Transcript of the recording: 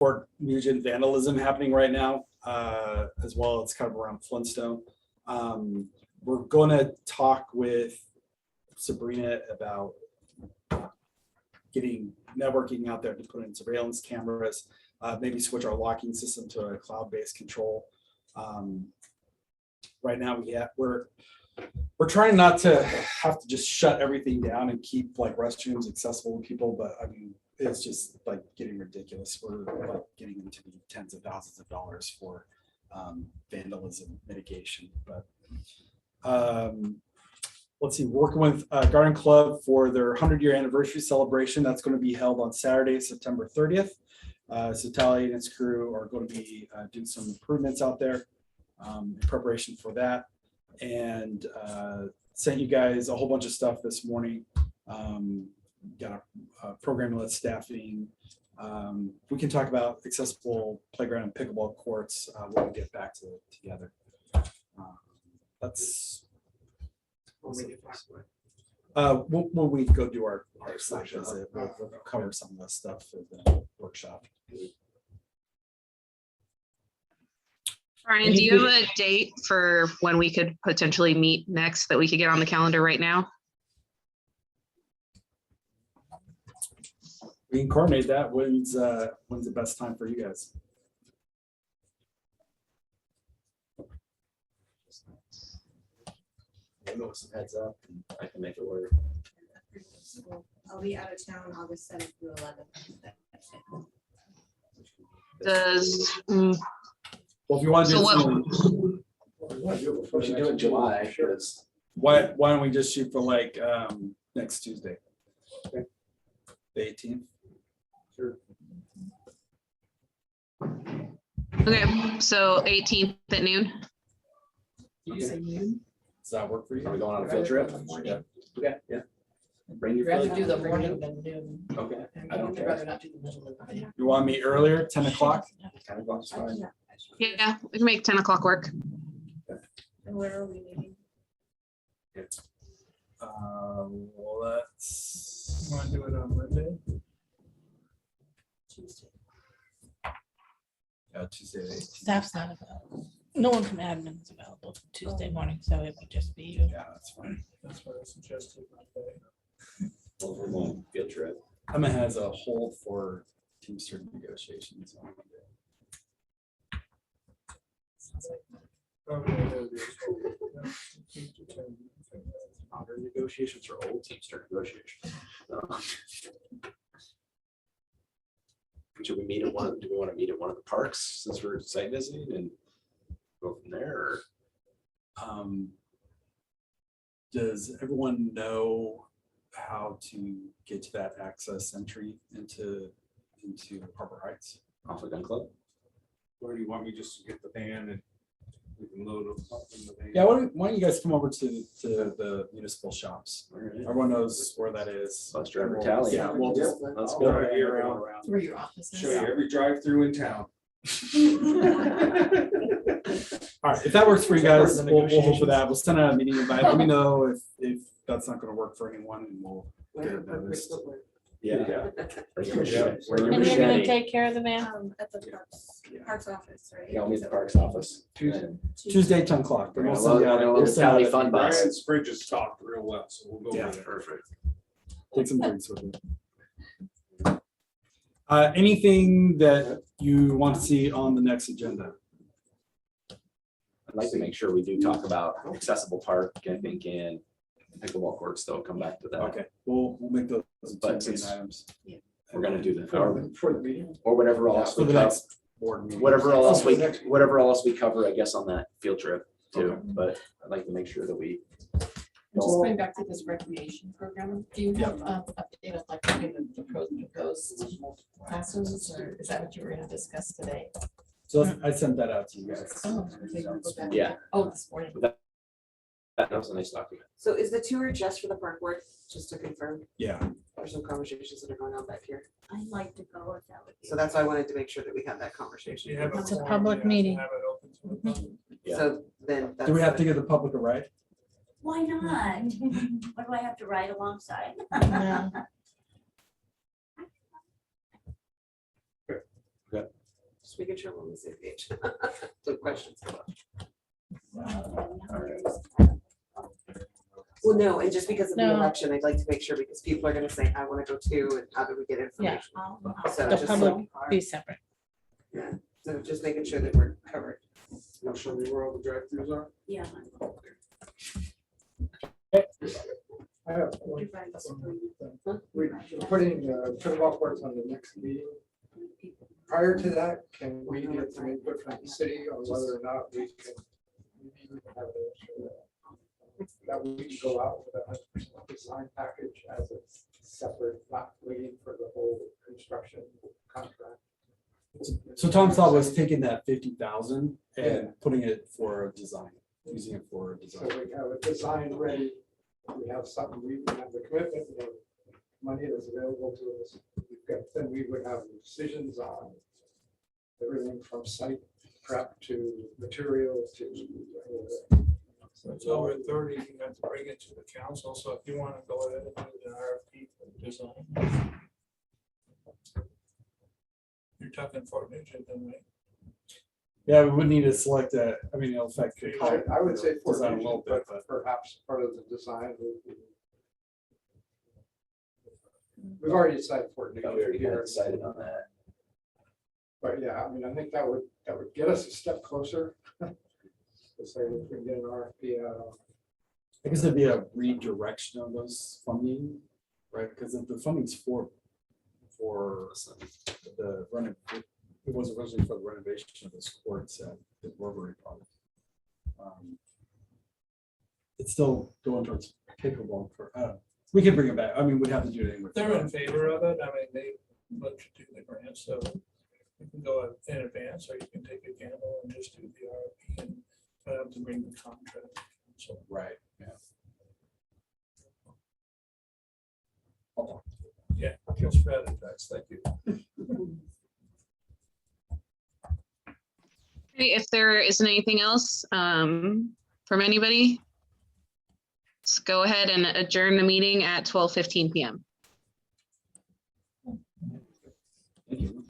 Fort Nugent vandalism happening right now, as well as kind of around Flintstone. We're going to talk with Sabrina about getting networking out there to put in surveillance cameras, maybe switch our locking system to a cloud-based control. Right now we're trying not to have to just shut everything down and keep like restrooms accessible to people, but I mean, it's just like getting ridiculous. We're like getting into the tens of thousands of dollars for vandalism mitigation. But let's see, working with Garden Club for their 100-year anniversary celebration. That's going to be held on Saturday, September 30th. So Tally and his crew are going to be doing some improvements out there in preparation for that. And sent you guys a whole bunch of stuff this morning. Got a program list staffing. We can talk about accessible playground and pickleball courts when we get back to it together. That's when we go do our site visit, we'll cover some of the stuff for the workshop. Brian, do you have a date for when we could potentially meet next that we could get on the calendar right now? We can coordinate that. When's the best time for you guys? Some heads up, and I can make it work. I'll be out of town August 7th through 11th. Does Well, if you want to do So it, We should do it in July. Because why don't we just shoot for like next Tuesday? Okay. The 18th. Sure. okay, so 18th at noon. Does that work for you? Are we going on a field trip? Yeah. Okay, yeah. Bring your Rather field. do the morning than noon. Okay. And I don't I'd care. rather not do the middle of the day. You want to meet earlier, 10 o'clock? 10 o'clock's fine. Yeah, we can make 10 o'clock work. And where are we meeting? Well, that's. Want to do it on Monday? Tuesday. Tuesday. the 18th. Staff's not available. No one from admin is available Tuesday morning, so it would just be you. Yeah, that's fine. That's what I suggested Monday. Well, we're going field trip. Emma has a hold for Teamster negotiations on Monday. Our negotiations are old Teamster negotiations. Should we meet at do we want to meet at one of the parks since we're site visiting and go from there? Or? Does everyone know how to get to that access entry into Harbor Heights? Off of Gun Club? Or do you want me just to get the van and we can load them up in the van? Yeah, why don't you guys come over to the municipal shops? All right. Everyone knows where that is. Bus driver tally. Yeah, we'll just Let's go go. right here around. Through your offices. Show you every drive-through in town. All right, if that works for you guys, we'll hold for that. We'll send out a meeting invite. Let me know if that's not going to work for anyone, and we'll get it noticed. Yeah. Yeah. Wear your And you're gonna machete. take care of the van? At the parks office, right? Yeah, I'll meet the parks office. Tuesday, 10 o'clock. We're gonna We'll send load- out- we're gonna we'll load the send out tally a- fund bus. Brian's fridge is stocked real well, so we'll go Yeah, with it. Perfect. Take some drinks with it. Anything that you want to see on the next agenda? I'd like to make sure we do talk about accessible park, I think, and pickleball courts, though, come back to that. Okay, we'll make those But two main since- items. We're gonna do that, For the meeting. or whatever else For we the cover, next board meeting. whatever else we cover, I guess, on that field trip too. Okay. But I'd like to make sure that we. And just going back to this recreation program, do you have update on like the pros and cons classes, or is that what you were gonna discuss today? So I sent that out to you guys. Oh, okay, we'll go back. Yeah. Oh, this morning. That was a nice document. So is the tour just for the park board, just to confirm? Yeah, There's some conversations that are going on back here. I'd like to go if that would be. So that's why I wanted to make sure that we had that conversation. You have It's a forum, public you have to meeting. have it open to the public. Yeah. So then. do we have to that's- give the public a ride? Why not? What do I have to ride alongside? No. Just making sure we're on the same page. So questions come up. Well, no, and just because of the No. election, I'd like to make sure, because people are gonna say, I wanna go too, and how do we get information? So The just public so, be separate. yeah, so just making sure that we're covered. I'll show me where all the drive-throughs are. Yeah. I have one. We're putting pickleball courts on the next meeting. Prior to that, can we get some input from the city on whether or not we can? maybe we can have an issue that we can go out with a 100% design package as a separate, not waiting for the whole construction contract. So Tom's thought was taking that 50,000 Yeah. and putting it for a design, using it for a So design. we have a design ready, we have something, we have the commitment, we have money that's available to us. Then we would have decisions on everything from site prep to material to. So it's over 30, you have to bring it to the council, so if you want to go ahead and do an RFP for the design. You're talking Fort Nugent, then, right? Yeah, we would need to select that. I mean, it'll affect. I would say for Design a little bit, but perhaps part of the design would be. We've already decided for We already kind of decided on that. But yeah, I mean, I think that would get us a step closer. To say if we can get an RFP out. I guess it'd be a redirection of those funding, right? Because if the funding's for the it was originally for the renovation of this courts at the Rotary Park. It's still going towards pickleball for, we could bring it back. I mean, we'd have to do it anyway. They're in favor of it. I mean, they look to do the grant, so you can go in advance, or you can take a gamble and just do the RFP and have to bring the contract. So, Right, yeah. yeah, feel strategize. Thank you. Okay, if there isn't anything else from anybody, let's go ahead and adjourn the meeting at 12:15 p.m. Thank you.